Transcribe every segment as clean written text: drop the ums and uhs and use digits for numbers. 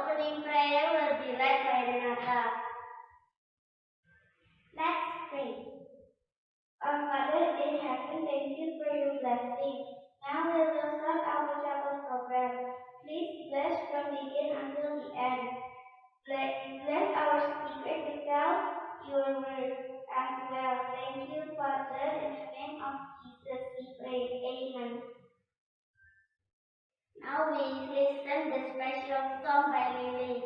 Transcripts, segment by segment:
opening prayer will be led by Renata. Let's pray. Our Father in heaven, thank you for your blessing. Now we will start our chapel program. Please bless from begin until the end. Bless our speaker to tell your word as well. Thank you, Father, in the name of Jesus we pray. Amen. Now we listen the special song by Lily.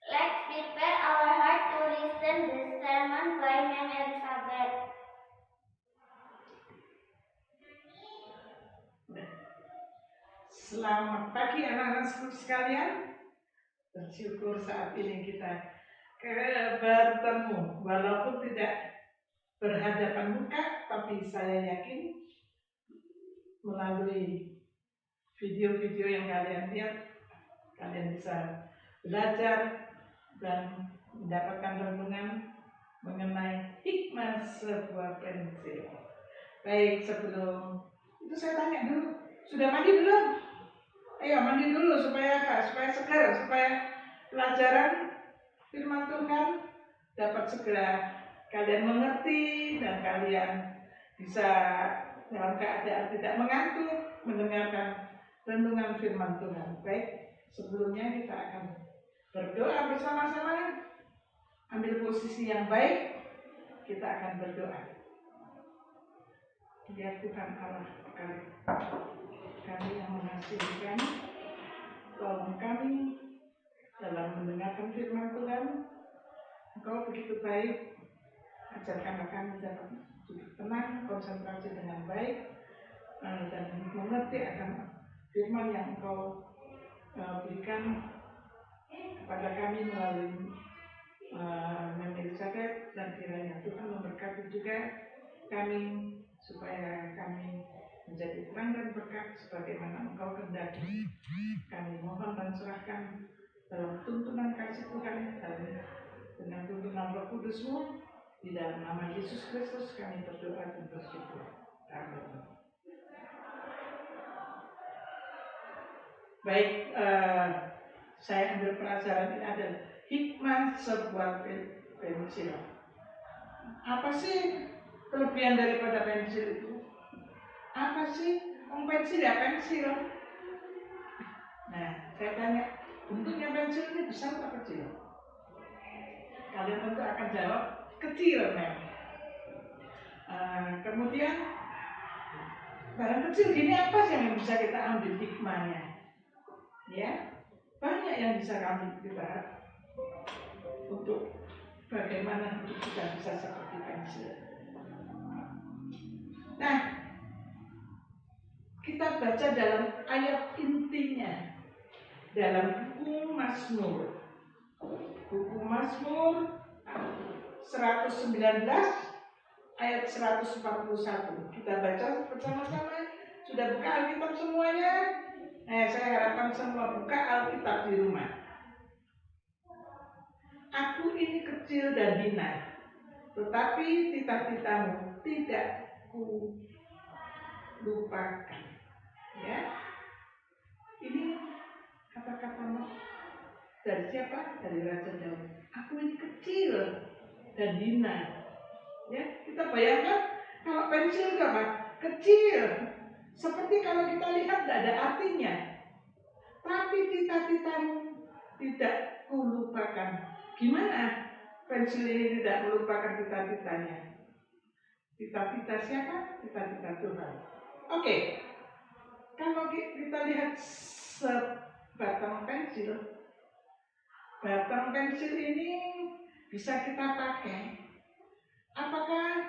Let's prepare our heart to listen this sermon by Ma'am Elizabeth. Selamat pagi anak-anak sekalian. Bersyukur saat ini kita bertemu, walaupun tidak berhadapan muka, tapi saya yakin melalui video-video yang kalian lihat, kalian bisa belajar dan mendapatkan renungan mengenai hikmah sebuah pensil. Baik, sebelum itu saya tanya dulu, sudah mandi belum? Ayo mandi dulu supaya apa? Supaya segar, supaya pelajaran firman Tuhan dapat segera kalian mengerti dan kalian bisa dalam keadaan tidak mengantuk mendengarkan renungan firman Tuhan. Baik, sebelumnya kita akan berdoa bersama-sama. Ambil posisi yang baik, kita akan berdoa. Biar Tuhan Allah kami yang mengasihi kami, tolong kami dalam mendengarkan firman Tuhan. Engkau begitu baik, ajarkanlah kami dapat duduk tenang, konsentrasi dengan baik, dan mengerti akan firman yang Engkau berikan kepada kami melalui Ma'am berkati juga kami supaya kami menjadi terang dan berkat sebagaimana Engkau kehendaki. Kami mohon dan serahkan dalam tuntunan kasih Tuhan, dengan tuntunan Roh Kudus-Mu, di dalam nama Yesus Kristus kami berdoa dan bersyukur. Amin. Baik, saya ambil pelajaran ini adalah hikmah sebuah pensil. Apa sih kelebihan daripada pensil itu? Apa sih? Pensil ya pensil. Nah, saya tanya, bentuknya pensil ini besar atau kecil? Kalian tentu akan jawab kecil, memang. Kemudian barang kecil gini apa sih yang bisa kita ambil hikmahnya? Ya, banyak yang bisa kita untuk bagaimana kita bisa seperti pensil. Nah, kita baca dalam ayat intinya dalam buku Mazmur 119 ayat 141. Kita baca bersama-sama. Sudah buka Alkitab semuanya? Saya harapkan semua buka Alkitab di rumah. Aku ini kecil dan hina, tetapi titah-titahmu tidak ku lupakan. Ya, ini kata-kata dari siapa? Dari Raja Daud. Aku ini kecil dan hina. Ya, kita bayangkan kalau pensil itu apa? Kecil. Seperti kalau kita lihat tidak ada artinya. Tapi titah-titahmu tidak kulupakan. Gimana pensil ini tidak melupakan titah-titahnya? Titah-titah siapa? Titah-titah Tuhan. Oke. Kalau kita lihat sebatang pensil, batang pensil ini bisa kita pakai. Apakah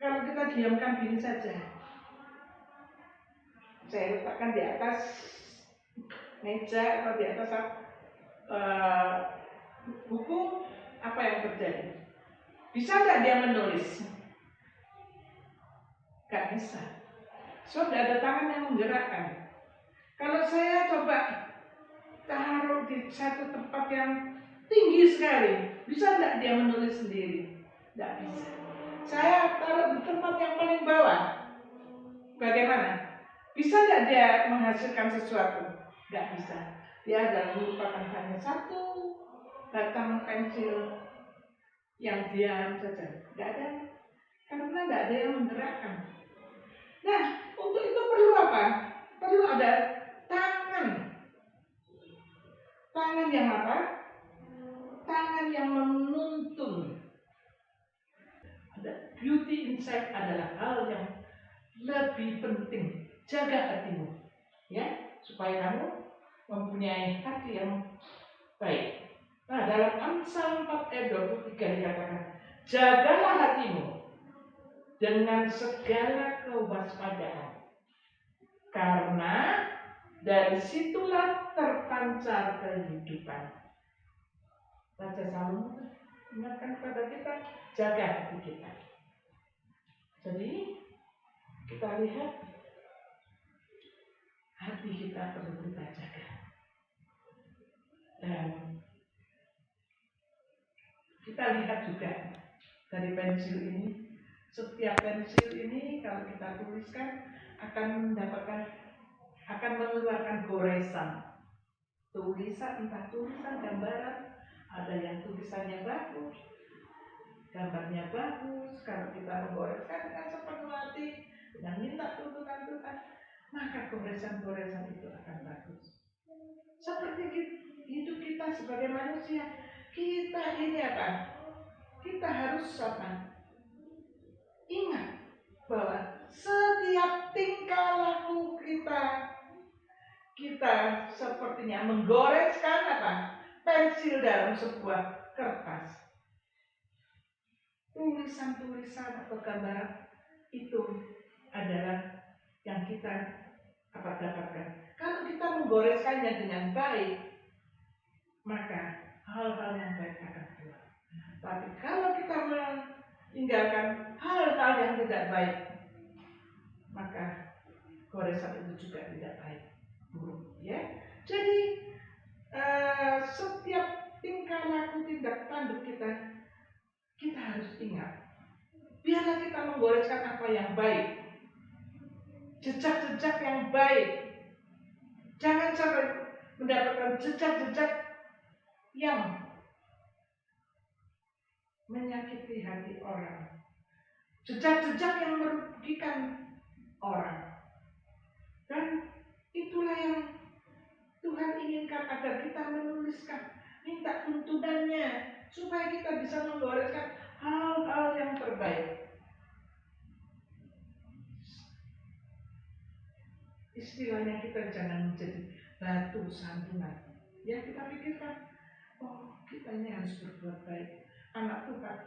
kalau kita diamkan gini saja? Saya letakkan di atas meja atau di atas buku, apa yang terjadi? Bisa nggak dia menulis? Nggak bisa. So, tidak ada tangan yang menggerakkan. Kalau saya coba taruh di satu tempat yang tinggi sekali, bisa nggak dia menulis sendiri? Nggak bisa. Saya taruh di tempat yang paling bawah, bagaimana? Bisa nggak dia menghasilkan sesuatu? Nggak bisa. Dia adalah merupakan hanya satu batang pensil yang diam saja. Nggak ada, karena nggak ada yang menggerakkan. Nah, untuk itu perlu apa? Perlu ada tangan. Tangan yang apa? Tangan yang menuntun. Ada beauty inside adalah hal yang lebih penting. Jaga hatimu, ya, supaya kamu mempunyai hati yang baik. Nah, dalam Amsal 4 ayat 23 dikatakan, jagalah hatimu dengan segala kewaspadaan, karena dari situlah terpancar kehidupan. Raja Salomo ingatkan kepada kita, jaga hati kita. Jadi kita lihat hati kita perlu kita jaga. Dan kita lihat juga dari pensil ini, setiap pensil ini kalau kita tuliskan akan mengeluarkan goresan. Tulisan, entah tulisan, gambaran, ada yang tulisannya bagus, gambarnya bagus. Kalau kita menggoreskan dengan sepenuh hati, dengan minta tuntunan Tuhan, maka goresan-goresan itu akan bagus. Seperti hidup kita sebagai manusia, kita ini apa? Kita harus apa? Ingat bahwa setiap tingkah laku kita sepertinya menggoreskan apa? Pensil dalam sebuah kertas. Tulisan-tulisan atau gambaran itu adalah yang kita dapatkan. Kalau kita menggoreskannya dengan baik, maka hal-hal yang baik akan keluar. Tapi kalau kita meninggalkan hal-hal yang tidak baik, maka goresan itu juga tidak baik, buruk, ya. Jadi setiap tingkah laku tindak tanduk kita harus ingat. Biarlah kita menggoreskan apa yang baik, jejak-jejak yang baik. Jangan sampai mendapatkan jejak-jejak yang menyakiti hati orang, jejak-jejak yang merugikan orang. Dan itulah yang Tuhan inginkan, agar kita menuliskan, minta tuntunannya, supaya kita bisa menggoreskan hal-hal yang terbaik. Istilahnya, kita jangan menjadi batu sandungan. Ya, kita pikirkan, oh, kita ini harus berbuat baik. Anak Tuhan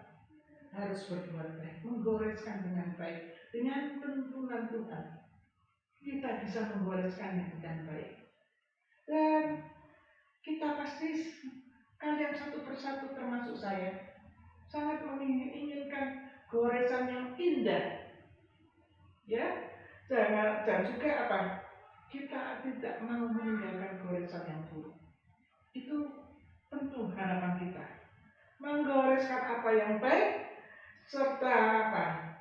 harus berbuat baik, menggoreskan dengan baik, dengan tuntunan Tuhan. Kita bisa menggoreskannya dengan baik. Dan kita pasti, kalian satu persatu termasuk saya, sangat menginginkan goresan yang indah. Ya, dan juga apa? Kita tidak mau meninggalkan goresan yang buruk. Itu tentu harapan kita. Menggoreskan apa yang baik, serta apa?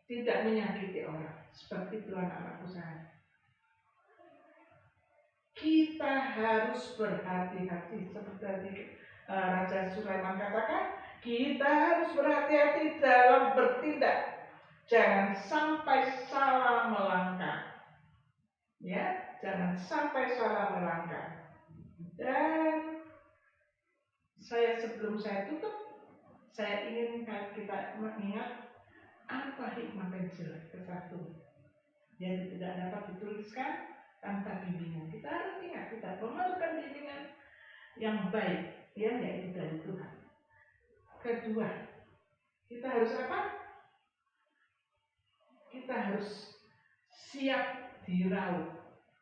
Tidak menyakiti orang. Seperti itu anak-anakku saya. Kita harus berhati-hati, seperti tadi Raja Sulaiman katakan, kita harus berhati-hati dalam bertindak. Jangan sampai salah melangkah. Ya, jangan sampai salah melangkah. Dan sebelum saya tutup, saya ingin kita mengingat apa hikmah pensil ke-1 yang tidak dapat dituliskan tanpa bimbingan. Kita harus ingat, kita memerlukan bimbingan yang baik, ya, yaitu dari Tuhan. Kedua, kita harus apa? Kita harus siap diraup,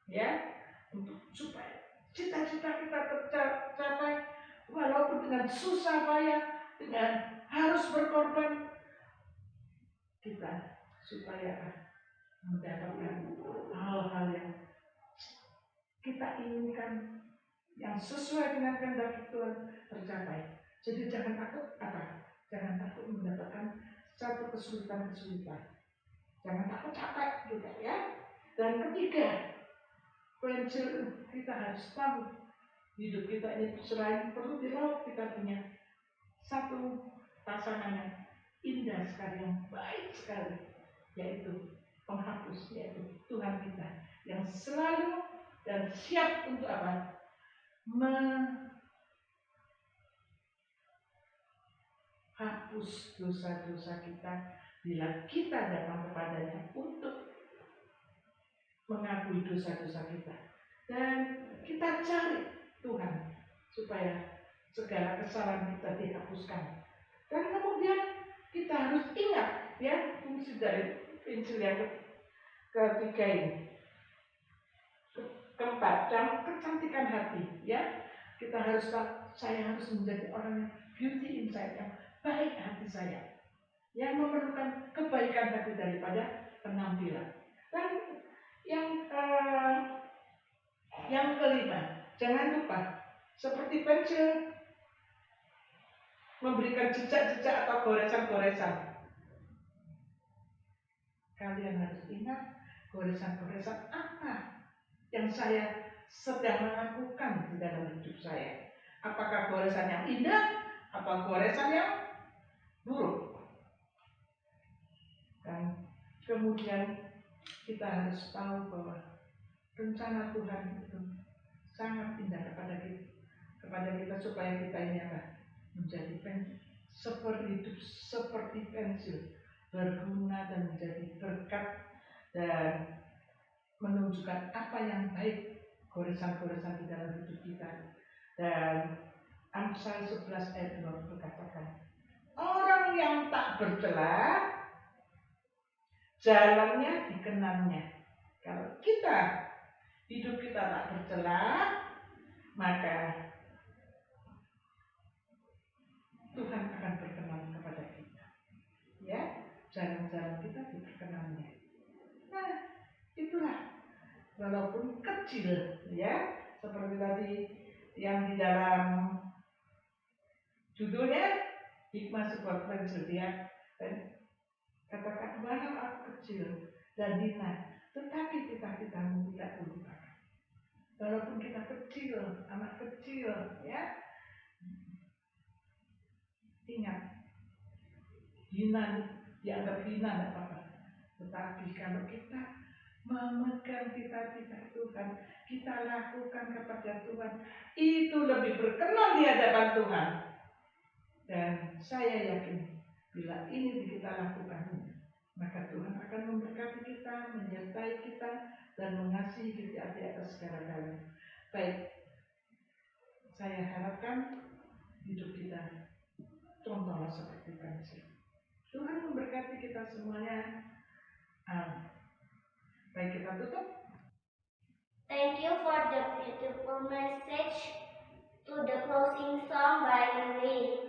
ya, untuk supaya cita-cita kita tercapai, walaupun dengan susah payah, dengan harus berkorban, kita supaya mendapatkan hal-hal yang kita inginkan, yang sesuai dengan kehendak Tuhan tercapai. Jadi jangan takut apa? Jangan takut mendapatkan satu kesulitan-kesulitan. Jangan takut capek juga, ya. Dan ketiga, pensil kita harus tahu hidup kita ini selain perlu diraup, kita punya satu pasangan yang indah sekali, yang baik sekali, yaitu penghapus, yaitu Tuhan kita, yang selalu dan siap untuk apa? Menghapus dosa-dosa kita bila kita datang kepadanya untuk mengakui dosa-dosa kita. Dan kita cari Tuhan supaya segala kesalahan kita dihapuskan. Dan kemudian kita harus ingat, ya, fungsi dari pensil yang ketiga ini. Keempat, dan kecantikan hati, ya. Kita harus tahu, saya harus menjadi orang yang beauty inside, yang baik hati saya, yang memerlukan kebaikan hati daripada penampilan. Dan yang kelima, jangan lupa, seperti pensil memberikan jejak-jejak atau goresan-goresan. Kalian harus ingat goresan-goresan apa yang saya sedang melakukan di dalam hidup saya. Apakah goresan yang indah atau goresan yang buruk? Dan kemudian kita harus tahu bahwa rencana Tuhan itu sangat indah kepada kita supaya kita ini apa? Menjadi hidup seperti pensil, berguna dan menjadi berkat dan menunjukkan apa yang baik, goresan-goresan di dalam hidup kita. Dan Amsal 11 ayat 20 berkatakan, orang yang tak bercela, jalannya dikenannya. Kalau hidup kita tak bercela, maka Tuhan akan berkenan kepada kita. jarang-jarang kita diperkenannya. Nah, itulah walaupun kecil ya, seperti tadi yang di dalam judulnya hikmah sebuah prinsip ya, dan katakan walau aku kecil dan hina, tetapi cita-citamu tidak terlupakan. Walaupun kita kecil, anak kecil ya, ingat hina, dianggap hina tidak apa-apa. Tetapi kalau kita memegang cita-cita Tuhan, kita lakukan kepada Tuhan, itu lebih berkenan di hadapan Tuhan. Dan saya yakin bila ini kita lakukan, maka Tuhan akan memberkati kita, menyertai kita, dan mengasihi kita di atas segala-galanya. Baik, saya harapkan hidup kita contohlah seperti kansir. Tuhan memberkati kita semuanya. Baik, kita tutup. Thank you for the beautiful message to the closing song by Lily.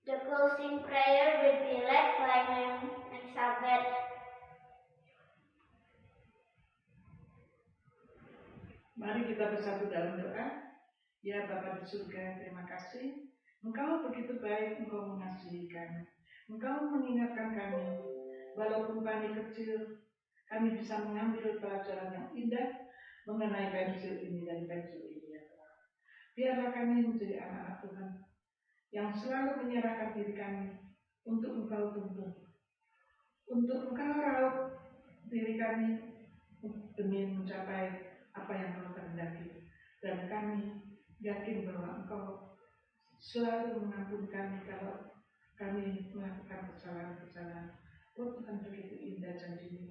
The closing prayer will be led by Ma'am Elizabeth. Mari kita bersatu dalam doa. Ya Bapa di surga, terima kasih. Engkau begitu baik, Engkau mengasihi kami. Engkau mengingatkan kami, walaupun kami kecil, kami bisa mengambil pelajaran yang indah mengenai pensil ini dan pensil ini ya Tuhan. Biarlah kami menjadi anak-anak Tuhan yang selalu menyerahkan diri kami untuk Engkau tuntun, untuk Engkau raup diri kami demi mencapai apa yang Engkau kehendaki. Dan kami yakin bahwa Engkau selalu mengampuni kami kalau kami melakukan kesalahan-kesalahan. Oh Tuhan, begitu indah janji-Mu.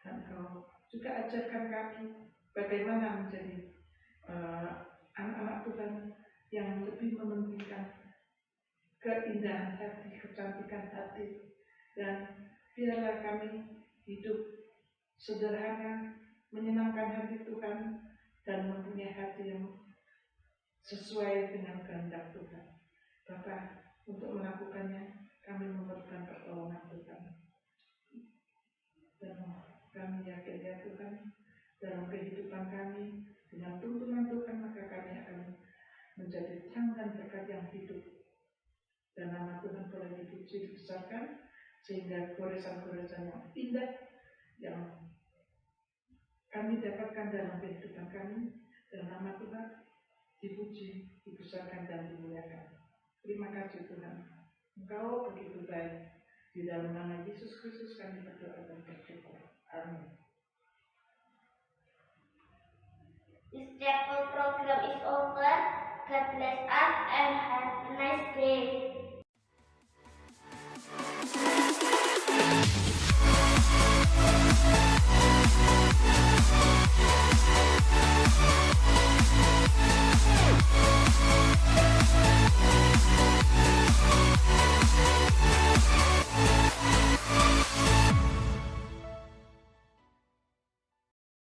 Dan Engkau juga ajarkan kami bagaimana menjadi anak-anak Tuhan yang lebih mementingkan keindahan hati, kecantikan hati. Dan biarlah kami hidup sederhana, menyenangkan hati Tuhan, dan mempunyai hati yang sesuai dengan kehendak Tuhan. Bapa, untuk melakukannya kami memerlukan pertolongan Tuhan. Dan kami yakin ya Tuhan, dalam kehidupan kami dengan tuntunan Tuhan, maka kami akan menjadi terang dan berkat yang hidup. Dan nama Tuhan boleh dipuji, dibesarkan, sehingga goresan-goresan yang indah yang kami dapatkan dalam kehidupan kami, dan nama Tuhan dipuji, dibesarkan, dan dimuliakan. Terima kasih Tuhan, Engkau begitu baik. Di dalam nama Yesus Kristus kami berdoa dan bersyukur. Amin. This chapel program is over. God bless us and have a nice day.